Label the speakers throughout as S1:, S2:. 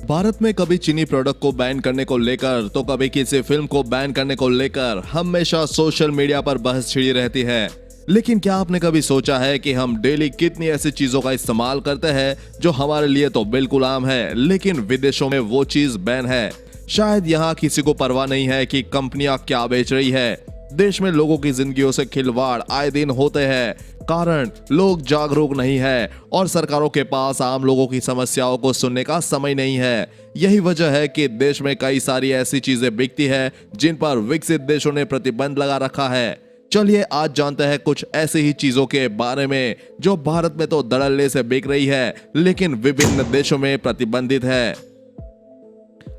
S1: भारत में कभी चीनी प्रोडक्ट को बैन करने को लेकर तो कभी किसी फिल्म को बैन करने को लेकर हमेशा सोशल मीडिया पर बहस छिड़ी रहती है। लेकिन क्या आपने कभी सोचा है कि हम डेली कितनी ऐसी चीजों का इस्तेमाल करते हैं जो हमारे लिए तो बिल्कुल आम है, लेकिन विदेशों में वो चीज बैन है। शायद यहाँ किसी को परवाह नहीं है कि कंपनियां क्या बेच रही है। देश में लोगों की जिंदगियों से खिलवाड़ आए दिन होते हैं, कारण लोग जागरूक नहीं है और सरकारों के पास आम लोगों की समस्याओं को सुनने का समय नहीं है। यही वजह है कि देश में कई सारी ऐसी चीजें बिकती है जिन पर विकसित देशों ने प्रतिबंध लगा रखा है। चलिए आज जानते हैं कुछ ऐसी ही चीजों के बारे में जो भारत में तो धड़ल्ले से बिक रही है लेकिन विभिन्न देशों में प्रतिबंधित है।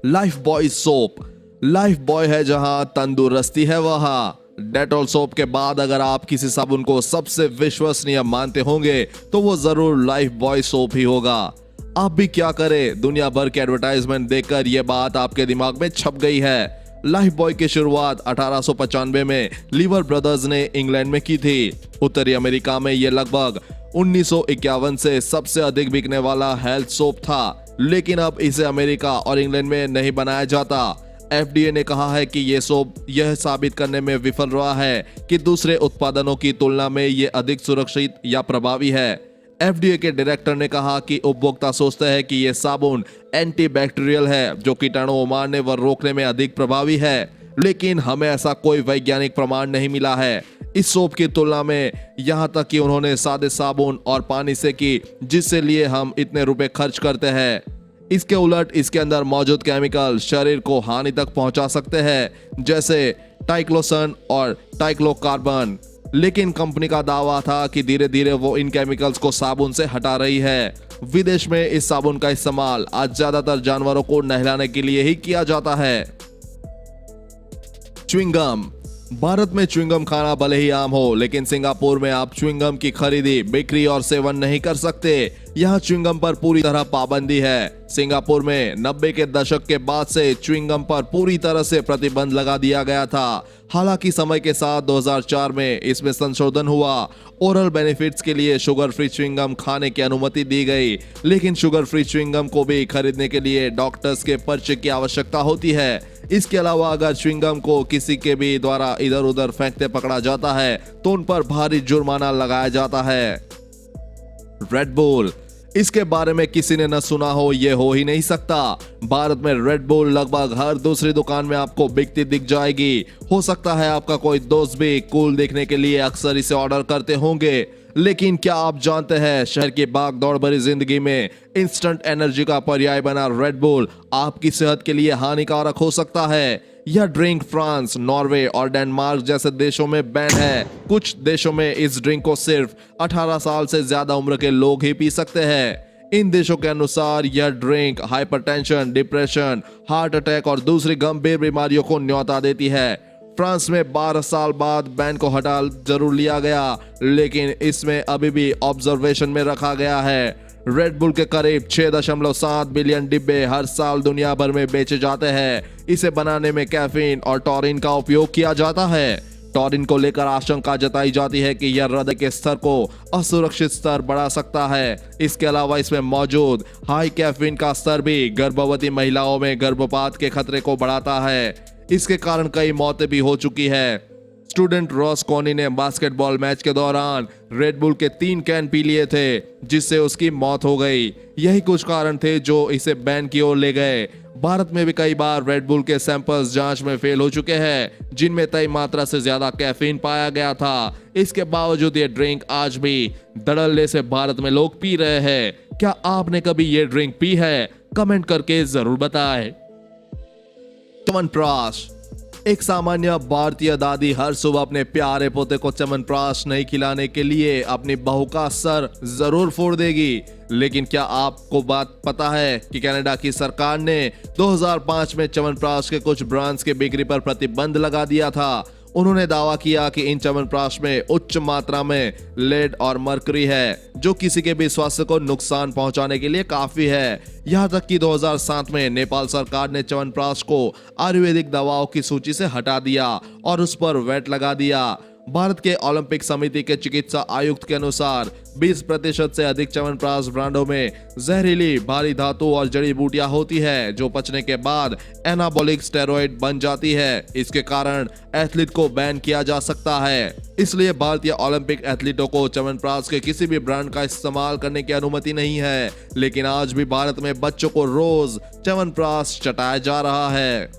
S1: Life boy soap. Life boy है जहां तंदुरुस्ती है वहां। डेटॉल सोप के बाद अगर आप किसी साबुन को सबसे विश्वसनीय मानते होंगे तो वो जरूर लाइफ बॉय सोप ही होगा। आप भी क्या करें, दुनिया भर के एडवर्टाइजमेंट देखकर ये बात आपके दिमाग में छप गई है। लाइफ बॉय की शुरुआत 1895 में लीवर ब्रदर्स ने इंग्लैंड में की थी। उत्तरी अमेरिका में ये लगभग 1951 से सबसे अधिक बिकने वाला हेल्थ सोप था, लेकिन अब इसे अमेरिका और इंग्लैंड में नहीं बनाया जाता। FDA ने कहा है कि ये सोप यह साबित करने में विफल रहा है कि दूसरे उत्पादनों की तुलना में ये अधिक सुरक्षित या प्रभावी है। FDA के डायरेक्टर ने कहा कि उपभोक्ता सोचते हैं कि ये साबुन एंटीबैक्टीरियल है जो कीटाणुओं मारने व रोकने में अधिक प्रभावी है, लेकिन हमें ऐसा कोई वैज्ञानिक प्रमाण नहीं मिला है इस सोप की तुलना में। यहाँ तक कि उन्होंने सादे साबुन और पानी से की जिससे लिए हम इतने रुपए खर्च करते हैं। इसके उलट इसके अंदर मौजूद केमिकल शरीर को हानि तक पहुंचा सकते हैं, जैसे टाइक्लोसन और टाइक्लोकार्बन। लेकिन कंपनी का दावा था कि धीरे धीरे वो इन केमिकल्स को साबुन से हटा रही है। विदेश में इस साबुन का इस्तेमाल आज ज्यादातर जानवरों को नहलाने के लिए ही किया जाता है। च्युइंगम। भारत में च्युइंगम खाना भले ही आम हो, लेकिन सिंगापुर में आप च्युइंगम की खरीदी, बिक्री और सेवन नहीं कर सकते। यहाँ च्युइंगम पर पूरी तरह पाबंदी है। सिंगापुर में 90 के दशक के बाद से च्युइंगम पर पूरी तरह से प्रतिबंध लगा दिया गया था। हालांकि समय के साथ 2004 में इसमें संशोधन हुआ। ओरल बेनिफिट्स के लिए शुगर फ्री च्युइंगम खाने की अनुमति दी गई, लेकिन शुगर फ्री च्युइंगम को भी खरीदने के लिए डॉक्टर्स के पर्चे की आवश्यकता होती है। इसके अलावा अगर च्युइंगम को किसी के भी द्वारा इधर उधर फेंकते पकड़ा जाता है तो उन पर भारी जुर्माना लगाया जाता है। Red bull. इसके बारे में किसी ने न सुना हो ये हो ही नहीं सकता। भारत में रेड बुल लगभग हर दूसरी दुकान में आपको बिकती दिख जाएगी। हो सकता है आपका कोई दोस्त भी कूल देखने के लिए अक्सर इसे ऑर्डर करते होंगे, लेकिन क्या आप जानते हैं शहर की भागदौड़ भरी जिंदगी में इंस्टेंट एनर्जी का पर्याय बना रेड बुल आपकी सेहत के लिए हानिकारक हो सकता है। यह ड्रिंक फ्रांस, नॉर्वे और डेनमार्क जैसे देशों में बैन है। कुछ देशों में इस ड्रिंक को सिर्फ 18 साल से ज्यादा उम्र के लोग ही पी सकते हैं। इन देशों के अनुसार यह drink hypertension, depression, heart attack और दूसरी गंभीर बीमारियों को न्योता देती है। फ्रांस में 12 साल बाद बैन को हटा जरूर लिया गया, लेकिन इसमें अभी भी ऑब्जर्वेशन में रखा गया है। रेड बुल के करीब 6.7 बिलियन डिब्बे हर साल दुनिया भर में बेचे जाते हैं। इसे बनाने में कैफीन और टॉरिन का उपयोग किया जाता है। टॉरिन को लेकर आशंका जताई जाती है कि यह हृदय के स्तर को असुरक्षित स्तर बढ़ा सकता है। इसके अलावा इसमें मौजूद हाई कैफीन का स्तर भी गर्भवती महिलाओं में गर्भपात के खतरे को बढ़ाता है। इसके कारण कई मौतें भी हो चुकी है। स्टूडेंट रॉस कोनी ने बास्केटबॉल मैच के दौरान रेड बुल के 3 कैन पी लिए थे, जिससे उसकी मौत हो गई। यही कुछ कारण थे जो इसे बैन की ओर ले गए। भारत में भी कई बार रेड बुल के सैंपल्स जांच में फेल हो चुके हैं, जिनमें तय मात्रा से ज्यादा कैफीन पाया गया था। इसके बावजूद ये ड्रिंक आज भी धड़ल्ले से भारत में लोग पी रहे हैं। क्या आपने कभी ये ड्रिंक पी है? कमेंट करके जरूर बताएं। च्यवनप्राश। एक सामान्य भारतीय दादी हर सुबह अपने प्यारे पोते को च्यवनप्राश नहीं खिलाने के लिए अपनी बहू का सर जरूर फोड़ देगी। लेकिन क्या आपको बात पता है कि कनाडा की सरकार ने 2005 में च्यवनप्राश के कुछ ब्रांड्स की बिक्री पर प्रतिबंध लगा दिया था। उन्होंने दावा किया कि इन च्यवनप्राश में उच्च मात्रा में लेड और मरकरी है, जो किसी के भी स्वास्थ्य को नुकसान पहुंचाने के लिए काफी है। यहां तक कि 2007 में नेपाल सरकार ने च्यवनप्राश को आयुर्वेदिक दवाओं की सूची से हटा दिया और उस पर वैट लगा दिया। भारत के ओलंपिक समिति के चिकित्सा आयुक्त के अनुसार 20% से अधिक च्यवनप्राश ब्रांडों में जहरीली भारी धातु और जड़ी बूटियां होती है जो पचने के बाद एनाबॉलिक स्टेरॉइड बन जाती है। इसके कारण एथलीट को बैन किया जा सकता है। इसलिए भारतीय ओलंपिक एथलीटों को च्यवनप्राश के किसी भी ब्रांड का इस्तेमाल करने की अनुमति नहीं है। लेकिन आज भी भारत में बच्चों को रोज च्यवनप्राश चटाया जा रहा है।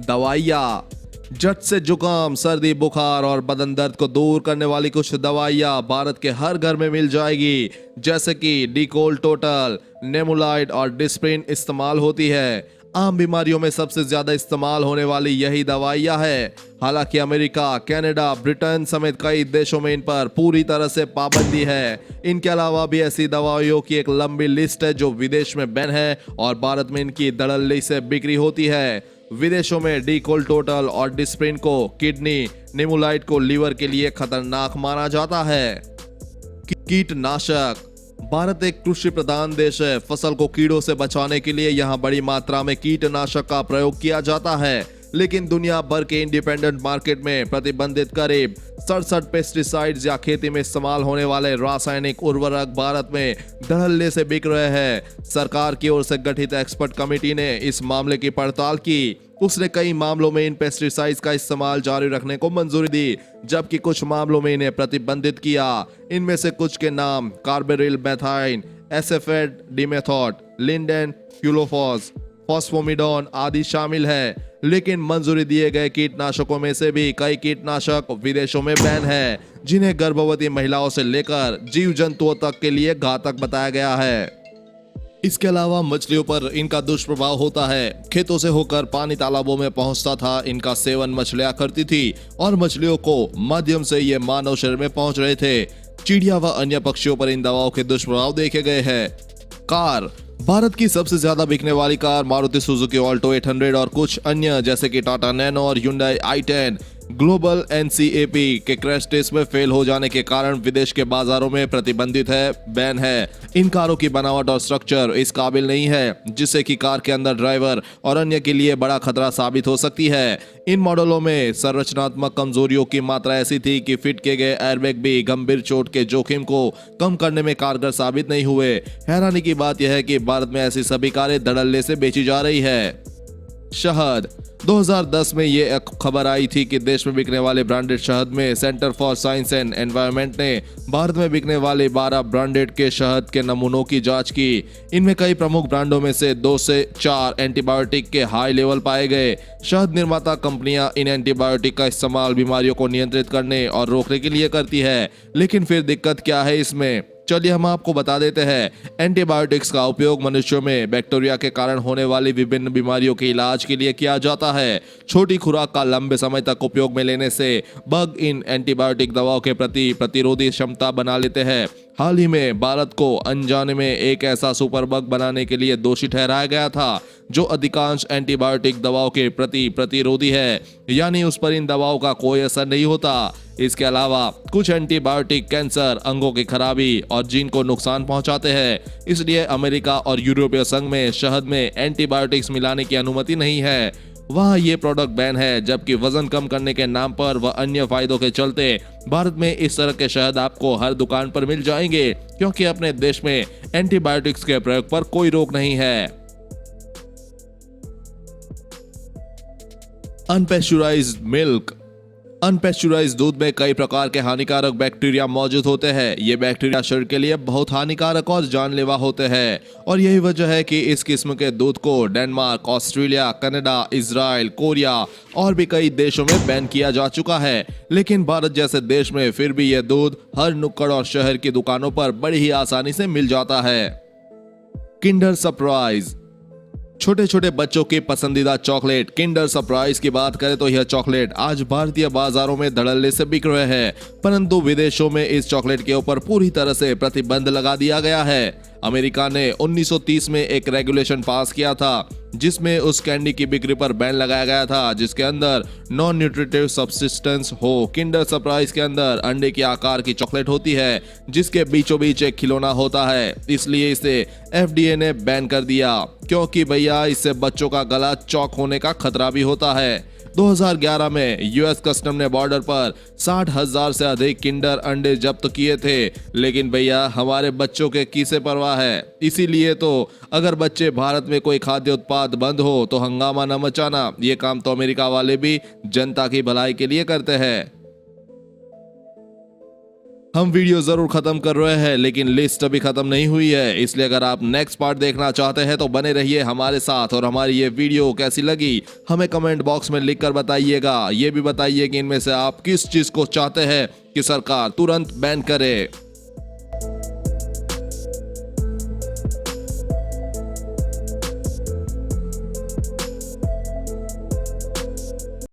S1: दवाइयाँ, झट से जुकाम, सर्दी, बुखार और बदन दर्द को दूर करने वाली कुछ दवाइयाँ भारत के हर घर में मिल जाएगी, जैसे कि डिकोल टोटल, नेमुलाइड और डिस्प्रिन इस्तेमाल होती है। आम बीमारियों में सबसे ज्यादा इस्तेमाल होने वाली यही दवाइयाँ है। हालांकि अमेरिका, कनाडा, ब्रिटेन समेत कई देशों में इन पर पूरी तरह से पाबंदी है। इनके अलावा भी ऐसी दवाइयों की एक लंबी लिस्ट है जो विदेश में बैन है और भारत में इनकी धड़ल्ले से बिक्री होती है। विदेशों में डिकोल टोटल और डिस्प्रिन को किडनी, नेमुलाइड को लीवर के लिए खतरनाक माना जाता है। कीटनाशक, भारत एक कृषि प्रधान देश है। फसल को कीड़ों से बचाने के लिए यहाँ बड़ी मात्रा में कीटनाशक का प्रयोग किया जाता है। लेकिन दुनिया भर के इंडिपेंडेंट मार्केट में प्रतिबंधित करीब 67 पेस्टिसाइड्स या खेती में इस्तेमाल होने वाले रासायनिक उर्वरक भारत में धड़ल्ले से बिक रहे हैं। सरकार की ओर से गठित एक्सपर्ट कमेटी ने इस मामले की पड़ताल की। उसने कई मामलों में इन पेस्टिसाइड्स का इस्तेमाल जारी रखने को मंजूरी दी, जबकि कुछ मामलों में इन्हें प्रतिबंधित किया। इनमें से कुछ के नाम कार्बेरिल मेथाइन, एसेफेट डिमेथॉट, लिंडेन, क्यूलोफॉस, फॉस्फोमिडोन आदि शामिल है। लेकिन मंजूरी दिए गए कीटनाशकों में से भी कई कीटनाशक विदेशों में बैन है, जिन्हें गर्भवती महिलाओं से लेकर जीव जंतुओं तक के लिए घातक बताया गया है। इसके अलावा मछलियों पर इनका दुष्प्रभाव होता है। खेतों से होकर पानी तालाबों में पहुंचता था। इनका सेवन मछलियां करती थी और मछलियों को माध्यम से ये मानव शरीर में पहुंच रहे थे। चिड़िया व अन्य पक्षियों पर इन दवाओं के दुष्प्रभाव देखे गए हैं। कार, भारत की सबसे ज्यादा बिकने वाली कार मारुति सुजुकी ऑल्टो 800 और कुछ अन्य जैसे कि टाटा नैनो और Hyundai i10 ग्लोबल NCAP के क्रैश टेस्ट में फेल हो जाने के कारण विदेश के बाजारों में प्रतिबंधित है, बैन है। इन कारों की बनावट और स्ट्रक्चर इस काबिल नहीं है जिससे कि कार के अंदर ड्राइवर और अन्य के लिए बड़ा खतरा साबित हो सकती है। इन मॉडलों में संरचनात्मक कमजोरियों की मात्रा ऐसी थी कि फिट किए गए एयरबैग भी गंभीर चोट के जोखिम को कम करने में कारगर साबित नहीं हुए। हैरानी की बात यह है कि भारत में ऐसी सभी कारें धड़ल्ले से बेची जा रही है। शहद, 2010 में ये एक खबर आई थी कि देश में बिकने वाले ब्रांडेड शहद में centre for science and environment ने भारत में बिकने वाले 12 ब्रांडेड के शहद के नमूनों की जांच की। इनमें कई प्रमुख ब्रांडों में से 2 से 4 एंटीबायोटिक के हाई लेवल पाए गए। शहद निर्माता कंपनियां इन एंटीबायोटिक का इस्तेमाल बीमारियों को नियंत्रित करने और रोकने के लिए करती है। लेकिन फिर दिक्कत क्या है इसमें? चलिए हम आपको बता देते हैं। एंटीबायोटिक्स का उपयोग मनुष्यों में बैक्टीरिया के कारण होने वाली विभिन्न बीमारियों के इलाज के लिए किया जाता है। छोटी खुराक का लंबे समय तक उपयोग में लेने से बग इन एंटीबायोटिक दवाओं के प्रति प्रतिरोधी क्षमता बना लेते हैं। हाल ही में भारत को अनजाने में एक ऐसा सुपर बग बनाने के लिए दोषी ठहराया गया था जो अधिकांश एंटीबायोटिक दवाओं के प्रति प्रतिरोधी है, यानी उस पर इन दवाओं का कोई असर नहीं होता। इसके अलावा कुछ एंटीबायोटिक कैंसर, अंगों की खराबी और जीन को नुकसान पहुंचाते हैं। इसलिए अमेरिका और यूरोपीय संघ में शहद में एंटीबायोटिक्स मिलाने की अनुमति नहीं है। वहाँ ये प्रोडक्ट बैन है, जबकि वजन कम करने के नाम पर व अन्य फायदों के चलते भारत में इस तरह के शहद आपको हर दुकान पर मिल जाएंगे, क्योंकि अपने देश में एंटीबायोटिक्स के प्रयोग पर कोई रोक नहीं है। अनपेस्चुराइज्ड मिल्क, अनपेस्चुराइज्ड दूध में कई प्रकार के हानिकारक बैक्टीरिया मौजूद होते हैं। ये बैक्टीरिया शरीर के लिए बहुत हानिकारक और जानलेवा होते हैं और यही वजह है कि इस किस्म के दूध को Denmark, Australia, Canada, Israel, Korea और भी कई देशों में बैन किया जा चुका है। लेकिन भारत जैसे देश में फिर भी यह दूध हर नुक्कड़ और शहर की दुकानों पर बड़ी ही आसानी से मिल जाता है। किंडर सरप्राइज, छोटे छोटे बच्चों की पसंदीदा चॉकलेट किंडर सरप्राइज की बात करें तो यह चॉकलेट आज भारतीय बाजारों में धड़ल्ले से बिक रहे हैं, परंतु विदेशों में इस चॉकलेट के ऊपर पूरी तरह से प्रतिबंध लगा दिया गया है। अमेरिका ने 1930 में एक रेगुलेशन पास किया था जिसमें उस कैंडी की बिक्री पर बैन लगाया गया था जिसके अंदर नॉन न्यूट्रिटिव सब्सिस्टेंस हो। किंडर सरप्राइज के अंदर अंडे के आकार की चॉकलेट होती है जिसके बीचों बीच एक खिलौना होता है, इसलिए इसे FDA ने बैन कर दिया, क्योंकि भैया इससे बच्चों का गला चौक होने का खतरा भी होता है। 2011 में यूएस कस्टम ने बॉर्डर पर 60,000 से अधिक किंडर अंडे जब्त किए थे। लेकिन भैया हमारे बच्चों के किसे परवाह है। इसीलिए तो अगर बच्चे भारत में कोई खाद्य उत्पाद बंद हो तो हंगामा न मचाना। ये काम तो अमेरिका वाले भी जनता की भलाई के लिए करते हैं। हम वीडियो जरूर खत्म कर रहे हैं लेकिन लिस्ट अभी खत्म नहीं हुई है, इसलिए अगर आप नेक्स्ट पार्ट देखना चाहते हैं तो बने रहिए हमारे साथ। और हमारी ये वीडियो कैसी लगी हमें कमेंट बॉक्स में लिखकर बताइएगा। ये भी बताइए कि इनमें से आप किस चीज को चाहते हैं कि सरकार तुरंत बैन करे।